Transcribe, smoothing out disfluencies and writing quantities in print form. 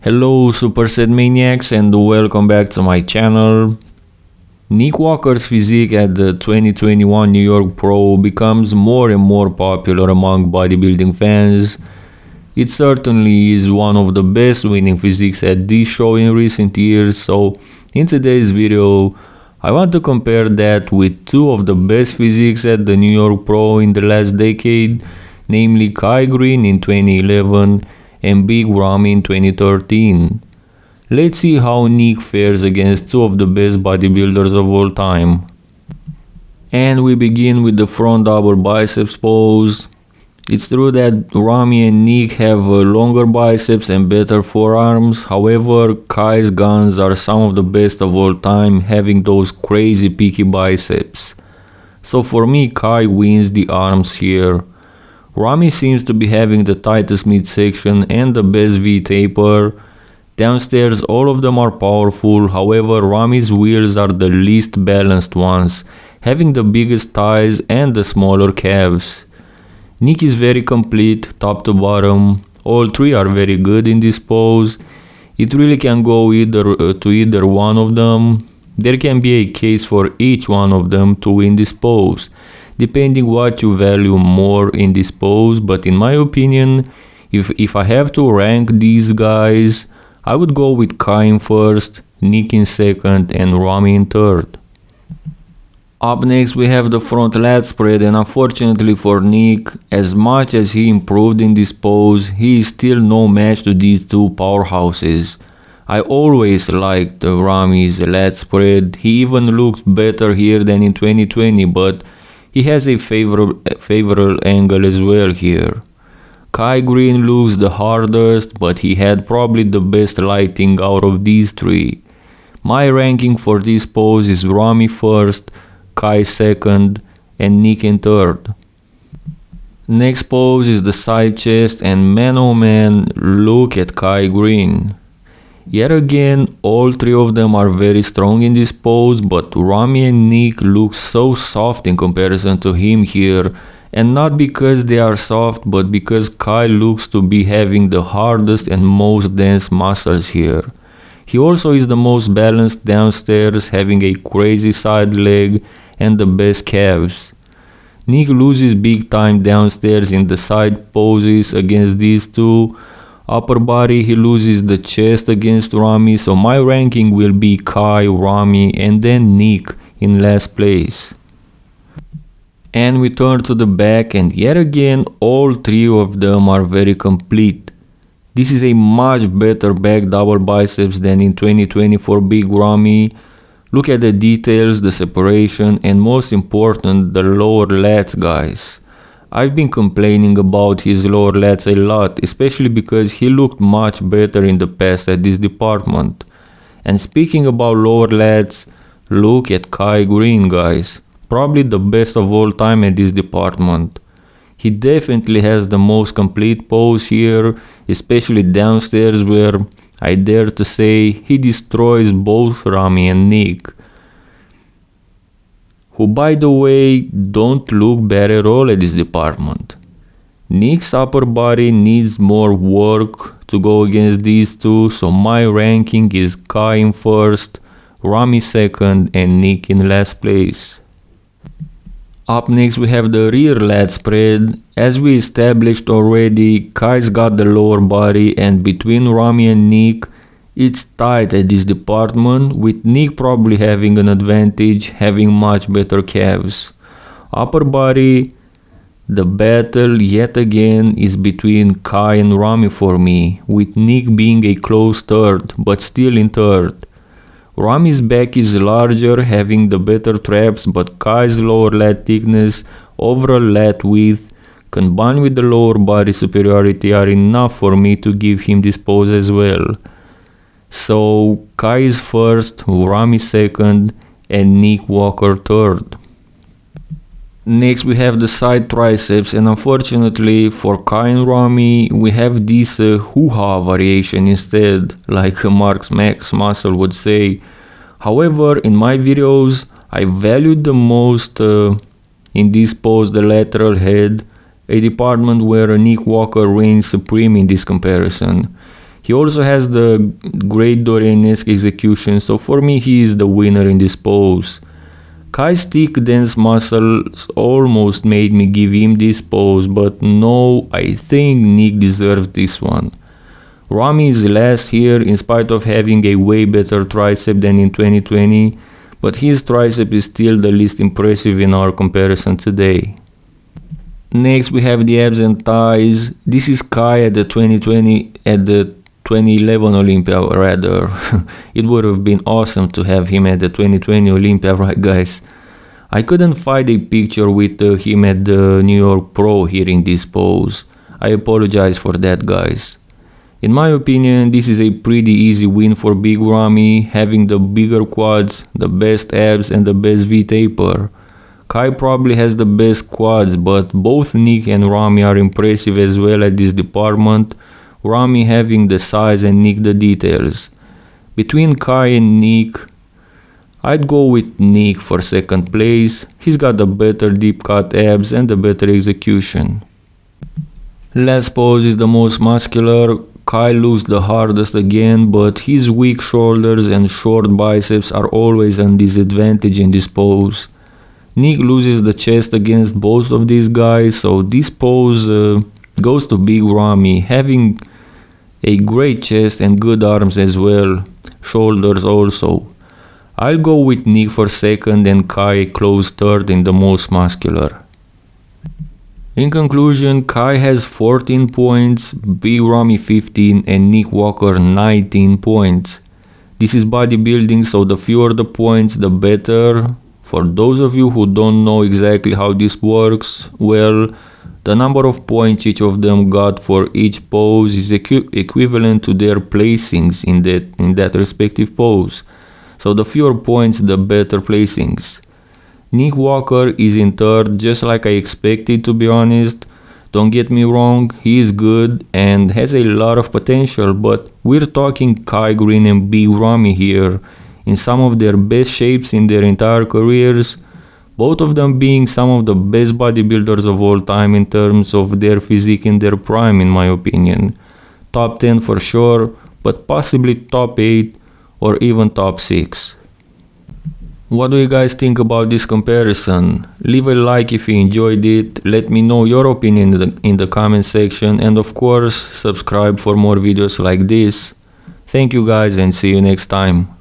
Hello Superset Maniacs and welcome back to my channel. Nick Walker's physique at the 2021 New York Pro becomes more and more popular among bodybuilding fans. It certainly is one of the best winning physiques at this show in recent years, so in today's video I want to compare that with two of the best physiques at the New York Pro in the last decade, namely Greene in 2011 and Big Ramy in 2013. Let's see how Nick fares against two of the best bodybuilders of all time. And we begin with the front double biceps pose. It's true that Ramy and Nick have longer biceps and better forearms, however Kai's guns are some of the best of all time, having those crazy peaky biceps. So for me, Kai wins the arms here. Ramy seems to be having the tightest midsection and the best V-taper. Downstairs all of them are powerful, however Ramy's wheels are the least balanced ones, having the biggest thighs and the smaller calves. Nick is very complete, top to bottom. All three are very good in this pose. It really can go to either one of them. There can be a case for each one of them to win this pose, depending what you value more in this pose, but in my opinion, if I have to rank these guys, I would go with Kai in first, Nick in second and Ramy in third. Up next we have the front lat spread, and unfortunately for Nick, as much as he improved in this pose, he is still no match to these two powerhouses. I always liked Ramy's lat spread. He even looked better here than in 2020, but he has a favorable angle as well here. Greene looks the hardest, but he had probably the best lighting out of these three. My ranking for this pose is Ramy first, Kai second, and Nick in third. Next pose is the side chest, and man oh man, look at Greene. Yet again, all three of them are very strong in this pose, but Ramy and Nick look so soft in comparison to him here, and not because they are soft, but because Kai looks to be having the hardest and most dense muscles here. He also is the most balanced downstairs, having a crazy side leg and the best calves. Nick loses big time downstairs in the side poses against these two. Upper body, he loses the chest against Ramy, so my ranking will be Kai, Ramy, and then Nick in last place. And we turn to the back, and yet again all three of them are very complete. This is a much better back double biceps than in 2020 for Big Ramy. Look at the details, the separation, and most important, the lower lats, guys. I've been complaining about his lower lats a lot, especially because he looked much better in the past at this department. And speaking about lower lats, look at Greene, guys. Probably the best of all time at this department. He definitely has the most complete pose here, especially downstairs where I dare to say he destroys both Ramy and Nick, who by the way don't look bad at all at this department. Nick's upper body needs more work to go against these two, so my ranking is Kai in first, Ramy second, and Nick in last place. Up next we have the rear lat spread. As we established already, Kai's got the lower body, and between Ramy and Nick, it's tight at this department, with Nick probably having an advantage, having much better calves. Upper body, the battle yet again is between Kai and Ramy for me, with Nick being a close third, but still in third. Ramy's back is larger, having the better traps, but Kai's lower lat thickness, overall lat width, combined with the lower body superiority are enough for me to give him this pose as well. So Kai is first, Ramy second, and Nick Walker third. Next we have the side triceps, and unfortunately for Kai and Ramy we have this hoo-ha variation instead, like Max Muscle would say. However, in my videos I valued the most in this pose the lateral head, a department where Nick Walker reigns supreme in this comparison. He also has the great Dorian-esque execution, so for me he is the winner in this pose. Kai's thick dense muscles almost made me give him this pose, but no, I think Nick deserves this one. Ramy is last here in spite of having a way better tricep than in 2020, but his tricep is still the least impressive in our comparison today. Next we have the abs and thighs. This is Kai at the 2011 Olympia rather. It would have been awesome to have him at the 2020 Olympia, right guys? I couldn't find a picture with him at the New York Pro here in this pose. I apologize for that, guys. In my opinion, this is a pretty easy win for Big Ramy, having the bigger quads, the best abs and the best V-taper. Kai probably has the best quads, but both Nick and Ramy are impressive as well at this department, Ramy having the size and Nick the details. Between Kai and Nick, I'd go with Nick for second place. He's got the better deep cut abs and the better execution. Last pose is the most muscular. Kai looks the hardest again, but his weak shoulders and short biceps are always a disadvantage in this pose. Nick loses the chest against both of these guys, so this pose goes to Big Ramy, having a great chest and good arms as well, shoulders also. I'll go with Nick for second and Kai a close third in the most muscular. In conclusion, Kai has 14 points, Big Ramy 15 and Nick Walker 19 points. This is bodybuilding, so the fewer the points the better. For those of you who don't know exactly how this works, well, the number of points each of them got for each pose is equivalent to their placings in that respective pose. So the fewer points, the better placings. Nick Walker is in third, just like I expected, to be honest. Don't get me wrong, he is good and has a lot of potential, but we're talking Kai, Greene and Big Ramy here, in some of their best shapes in their entire careers, both of them being some of the best bodybuilders of all time in terms of their physique in their prime, in my opinion. Top 10 for sure, but possibly top 8 or even top 6. What do you guys think about this comparison? Leave a like if you enjoyed it, let me know your opinion in the comment section, and of course subscribe for more videos like this. Thank you guys and see you next time.